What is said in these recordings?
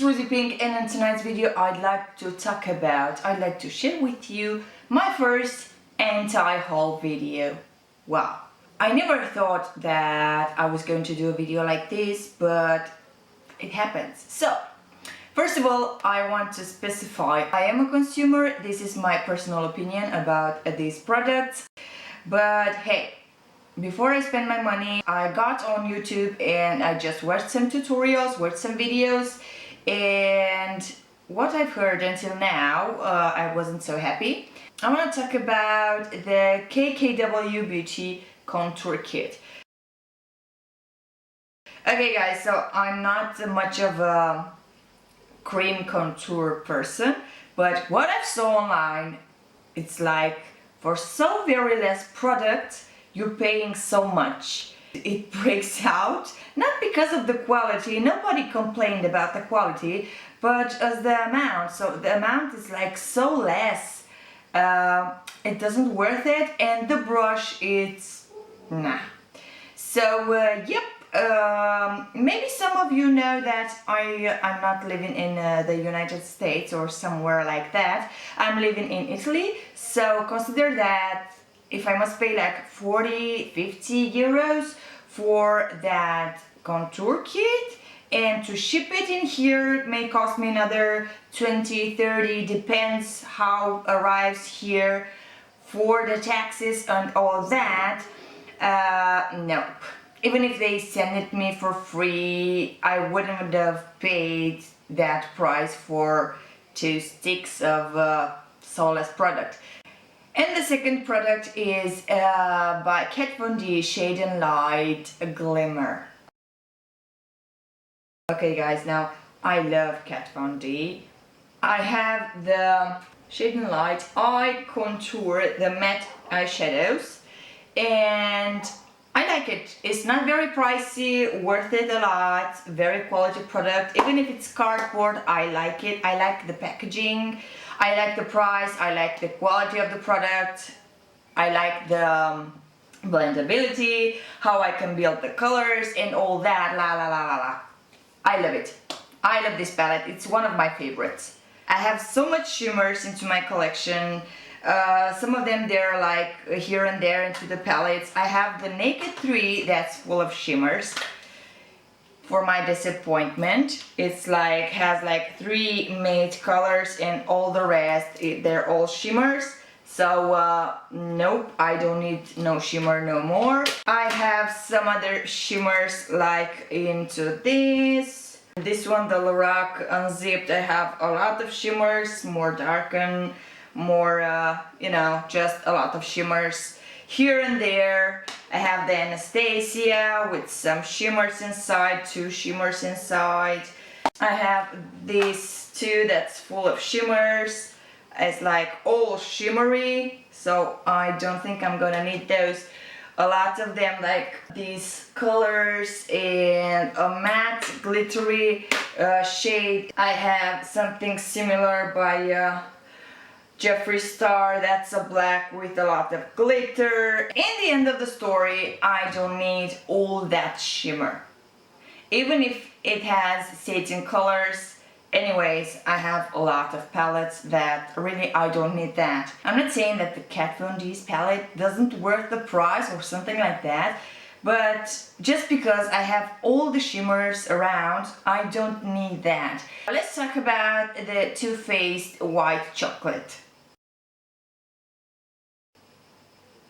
is Rosie Pink, and in tonight's video I'd like to share with you my first anti-haul video. Wow, I never thought that I was going to do a video like this, but it happens. So, first of all, I want to specify I am a consumer. This is my personal opinion about these products, but hey, before I spend my money, I got on YouTube and I just watched some tutorials, watched some videos, and what I've heard until now, I wasn't so happy. I want to talk about the KKW Beauty Contour Kit. Okay guys, so I'm not much of a cream contour person, but what I saw online, it's like for so very less product, you're paying so much. It breaks out, not because of the quality, nobody complained about the quality, but as the amount. So the amount is like so less, it doesn't worth it, and the brush, it's nah. So yep, maybe some of you know that I'm not living in the United States or somewhere like that. I'm living in Italy, so consider that if I must pay like 40-50 euros for that contour kit, and to ship it in here it may cost me another 20-30, depends how arrives here, for the taxes and all that. Nope. Even if they send it me for free, I wouldn't have paid that price for 2 sticks of soulless product. And the second product is by Kat Von D Shade and Light Glimmer. Okay guys, now I love Kat Von D. I have the Shade and Light Eye Contour, the matte eyeshadows, and I like it. It's not very pricey, worth it a lot, very quality product. Even if it's cardboard, I like it. I like the packaging, I like the price, I like the quality of the product, I like the blendability, how I can build the colors and all that, la la la la la. I love it. I love this palette. It's one of my favorites. I have so much shimmers into my collection. Some of them they're like here and there into the palettes. I have the Naked 3 that's full of shimmers. For my disappointment, it's like has like 3 matte colors and all the rest they're all shimmers. So nope, I don't need no shimmer no more. I have some other shimmers like into this one, the Lorac Unzipped. I have a lot of shimmers, more darken, more you know, just a lot of shimmers here and there. I have the Anastasia with some shimmers inside, 2 shimmers inside. I have this too that's full of shimmers. It's like all shimmery, so I don't think I'm gonna need those. A lot of them like these colors and a matte glittery shade. I have something similar by Jeffree Star, that's a black with a lot of glitter. In the end of the story, I don't need all that shimmer. Even if it has satin colors, anyways, I have a lot of palettes that really I don't need that. I'm not saying that the Kat Von D's palette doesn't worth the price or something like that, but just because I have all the shimmers around, I don't need that. Let's talk about the Too Faced White Chocolate.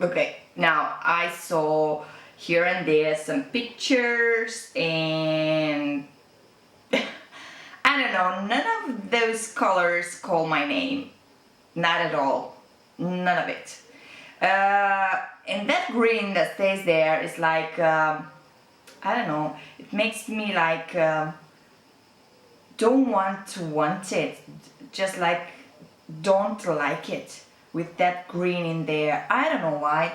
Okay, now I saw here and there some pictures and I don't know, none of those colors call my name. Not at all. None of it. And that green that stays there is like, I don't know, it makes me like, don't want it. Just like, don't like it. With that green in there. I don't know why.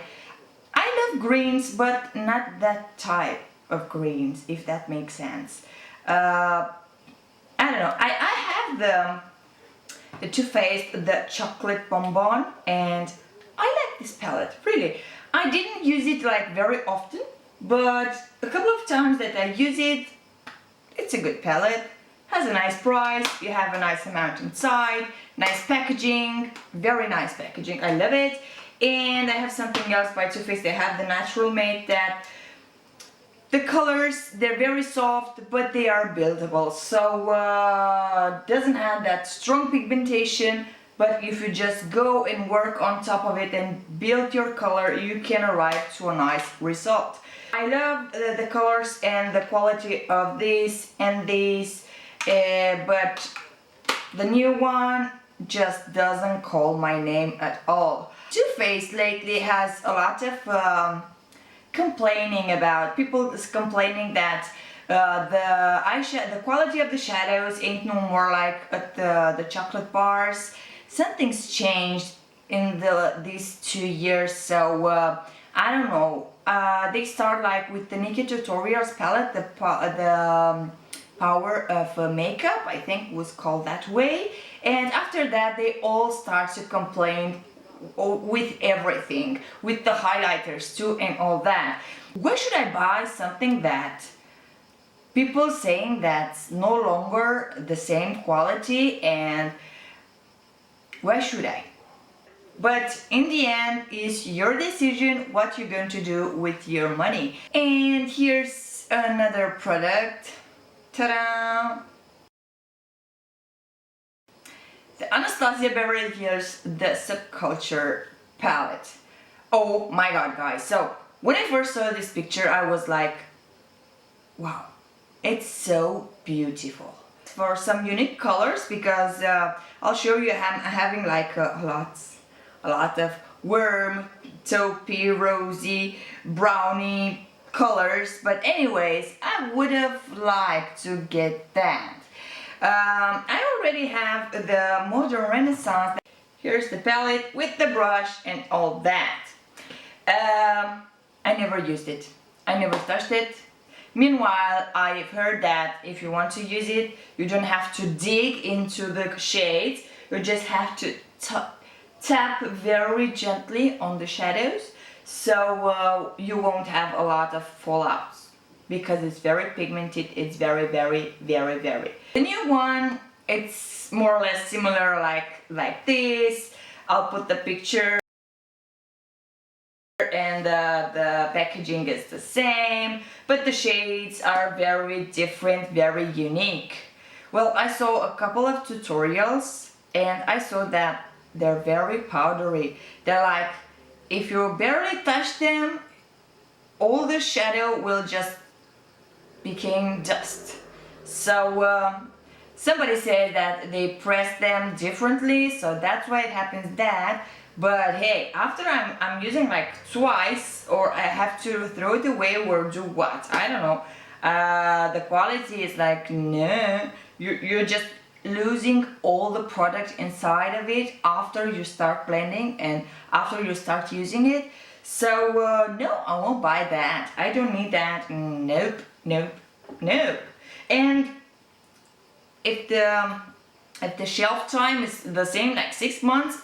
I love greens, but not that type of greens, if that makes sense. I don't know. I have the Too Faced, the chocolate bonbon, and I like this palette, really. I didn't use it like very often, but a couple of times that I use it, it's a good palette. has a nice price, you have a nice amount inside, nice packaging, very nice packaging, I love it. And I have something else by Too Faced. They have the natural matte that the colors, they're very soft, but they are buildable, so doesn't have that strong pigmentation, but if you just go and work on top of it and build your color, you can arrive to a nice result. I love the colors and the quality of this and this, but the new one just doesn't call my name at all. Too Faced lately has a lot of complaining about, people is complaining that the quality of the shadows ain't no more like at the chocolate bars. Something's changed in these 2 years, so I don't know. They start like with the Nikki Tutorials palette, the Power of Makeup, I think was called that way, and after that they all start to complain with everything, with the highlighters too and all that. Why should I buy something that people saying that's no longer the same quality, and why should I? But in the end, it's your decision what you're going to do with your money. And here's another product. Ta-da! The Anastasia Beverly Hills, the Subculture palette. Oh my god, guys. So when I first saw this picture, I was like, wow, it's so beautiful. For some unique colors, because I'll show you, I'm having like a lot of warm, taupey, rosy, browny colors. But anyways, I would have liked to get that. I already have the Modern Renaissance. Here's the palette with the brush and all that. I never used it. I never touched it. Meanwhile, I've heard that if you want to use it, you don't have to dig into the shades. You just have to tap very gently on the shadows, so you won't have a lot of fallouts. Because it's very pigmented, it's very. The new one, it's more or less similar like this. I'll put the picture, and the packaging is the same, but the shades are very different, very unique. Well, I saw a couple of tutorials and I saw that they're very powdery. They're like, if you barely touch them, all the shadow will just became dust. So somebody said that they press them differently, so that's why it happens that. But hey, after I'm using like twice, or I have to throw it away or do what, I don't know, the quality is like, no, you're just losing all the product inside of it after you start blending and after you start using it. So no, I won't buy that. I don't need that. Nope. And if the shelf time is the same, like 6 months,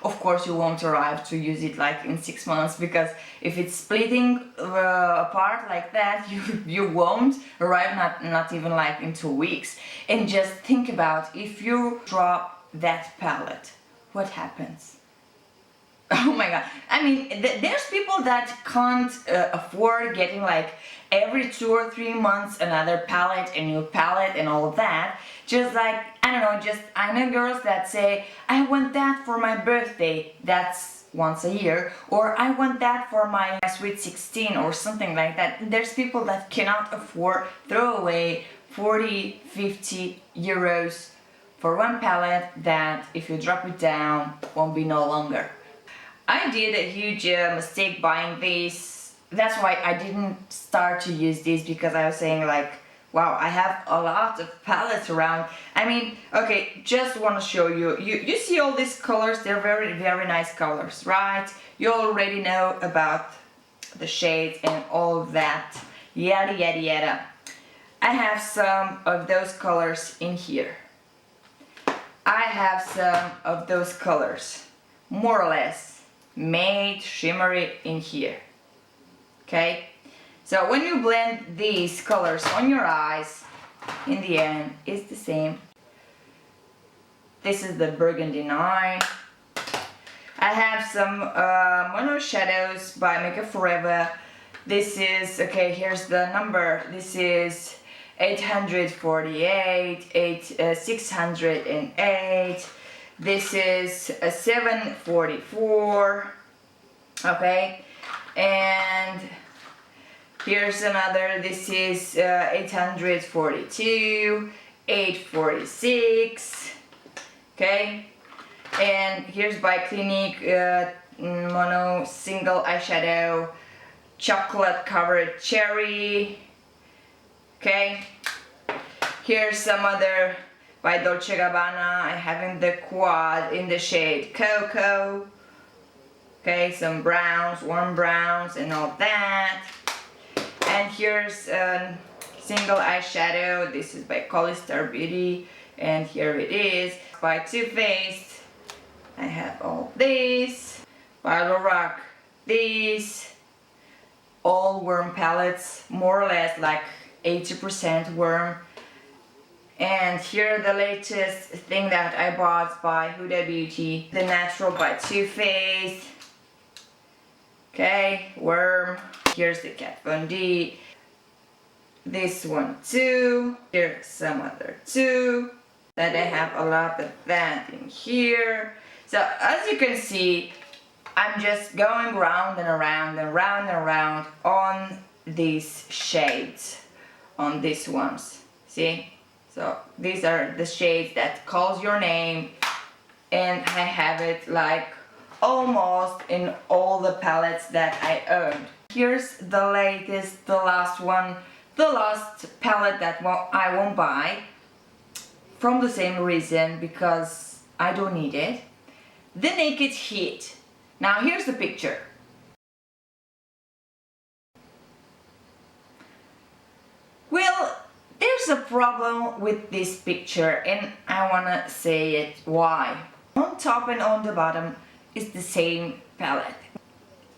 of course you won't arrive to use it like in 6 months, because if it's splitting apart like that, you won't arrive not even like in 2 weeks. And just think about, if you drop that palette, what happens? Oh my god, I mean, there's people that can't afford getting like every 2 or 3 months another palette, a new palette and all of that. Just like, I don't know, I know girls that say, I want that for my birthday, that's once a year, or I want that for my sweet 16 or something like that. There's people that cannot afford throw away 40, 50 euros for one palette that, if you drop it down, won't be no longer. I did a huge mistake buying these. That's why I didn't start to use these, because I was saying like, wow, I have a lot of palettes around. I mean, okay, just want to show you. You see all these colors, they're very nice colors, right? You already know about the shades and all of that, yada yada yada. I have some of those colors in here. I have some of those colors, more or less, matte, shimmery in here. Okay, so when you blend these colors on your eyes, in the end is the same. This is the Burgundy 9. I have some mono shadows by Makeup Forever. This is, okay, here's the number. This is 848, 608. This is 744. Okay, and here's another. This is 842, 846. Okay, and here's by Clinique mono single eyeshadow, chocolate covered cherry. Okay, here's some other by Dolce & Gabbana. I have in the quad in the shade Cocoa. Okay, some browns, warm browns and all that. And here's a single eyeshadow. This is by Star Beauty, and here it is by Too Faced. I have all these by Lorac. These all worm palettes, more or less like 80% worm. And here the latest thing that I bought by Huda Beauty, the Natural by Too Faced. Okay, worm. Here's the Kat Von D. This one too. Here's some other too. That I have a lot of that in here. So as you can see, I'm just going round and around and round and around on these shades, on these ones. See? So these are the shades that calls your name, and I have it like almost in all the palettes that I owned. Here's the latest, the last one, the last palette that I won't buy from the same reason, because I don't need it. The Naked Heat. Now here's the picture. Well, there's a problem with this picture, and I wanna say it why. On top and on the bottom is the same palette.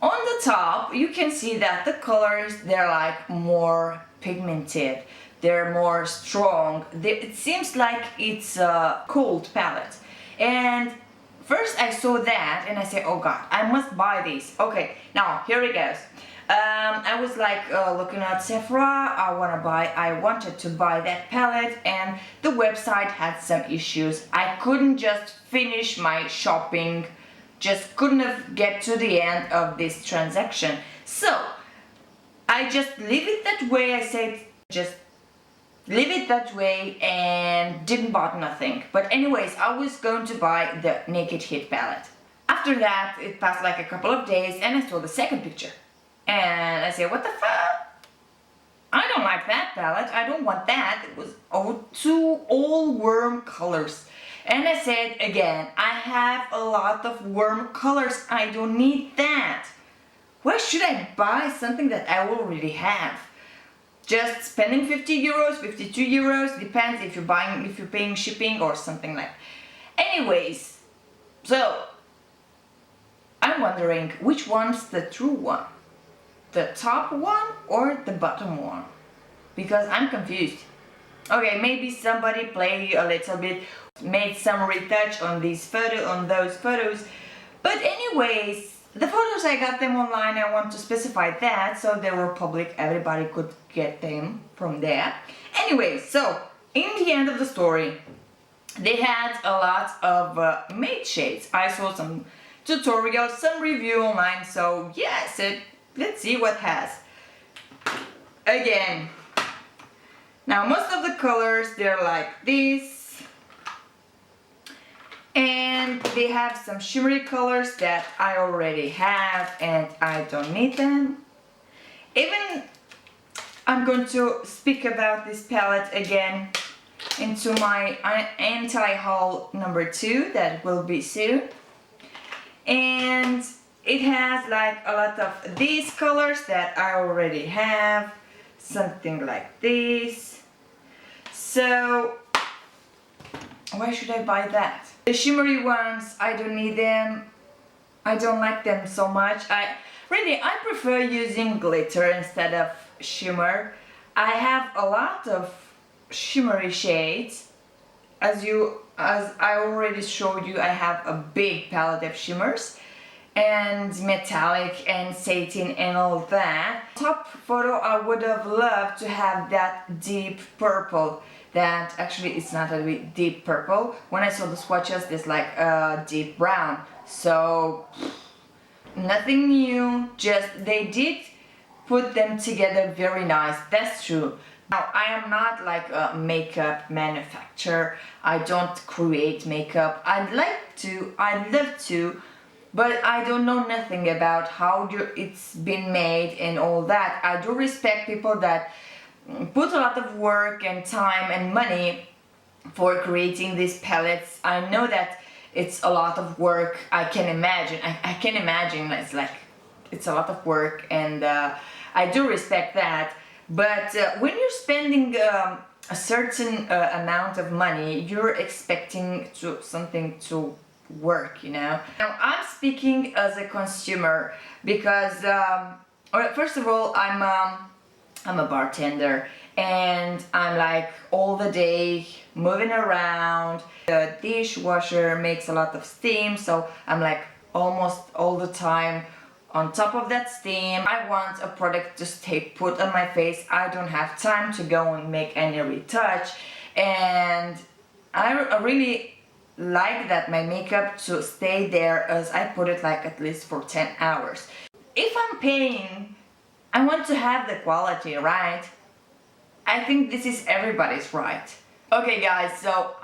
On the top you can see that the colors, they're like more pigmented, they're more strong. It seems like it's a cold palette. And first I saw that and I said, oh god, I must buy these. Okay, now here it goes. I was like looking at Sephora. I wanted to buy that palette, and the website had some issues. I couldn't just finish my shopping, just couldn't get to the end of this transaction. So I just leave it that way. I said just leave it that way and didn't buy nothing. But anyways, I was going to buy the Naked Heat palette. After that, it passed like a couple of days and I saw the second picture. And I said, what the fuck? I don't like that palette. I don't want that. It was all worm colors. And I said again, I have a lot of warm colors. I don't need that. Why should I buy something that I already have? Just spending 50 euros, 52 euros, depends if you're paying shipping or something like. Anyways, so I'm wondering which one's the true one? The top one or the bottom one? Because I'm confused. Okay, maybe somebody played a little bit, made some retouch on those photos. But anyways, the photos I got them online. I want to specify that, so they were public, everybody could get them from there. Anyways, so in the end of the story, they had a lot of matte shades. I saw some tutorials, some review online, so yes, let's see what has. Again, now most of the colors, they're like this, and they have some shimmery colors that I already have and I don't need them. Even I'm going to speak about this palette again into my anti-haul number 2 that will be soon. And it has like a lot of these colors that I already have, something like this. So why should I buy that? The shimmery ones, I don't need them. I don't like them so much. I prefer using glitter instead of shimmer. I have a lot of shimmery shades. As I already showed you, I have a big palette of shimmers and metallic and satin and all that. Top photo, I would have loved to have that deep purple. That actually it's not a deep purple. When I saw the swatches, there's like a deep brown. So nothing new, just they did put them together very nice. That's true. Now, I am not like a makeup manufacturer. I don't create makeup. I'd love to, but I don't know nothing about how it's been made and all that. I do respect people that put a lot of work and time and money for creating these palettes. I know that it's a lot of work. I can imagine. I can imagine it's a lot of work, and I do respect that. But when you're spending a certain amount of money, you're expecting something to work, you know. Now I'm speaking as a consumer because, first of all, I'm a bartender and I'm like all the day moving around. The dishwasher makes a lot of steam, so I'm like almost all the time on top of that steam. I want a product to stay put on my face. I don't have time to go and make any retouch, and I really like that my makeup to stay there, as I put it like at least for 10 hours. If I'm paying, I want to have the quality, right? I think this is everybody's right. Okay guys, so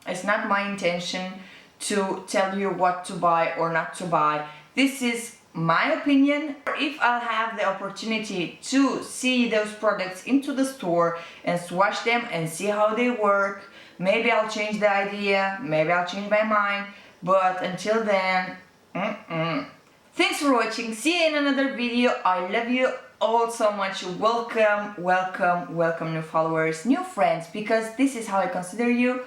it's not my intention to tell you what to buy or not to buy. This is my opinion. If I'll have the opportunity to see those products into the store and swatch them and see how they work, maybe I'll change the idea, maybe I'll change my mind, but until then, Thanks for watching, see you in another video. I love you all so much. Welcome, welcome, welcome new followers, new friends, because this is how I consider you.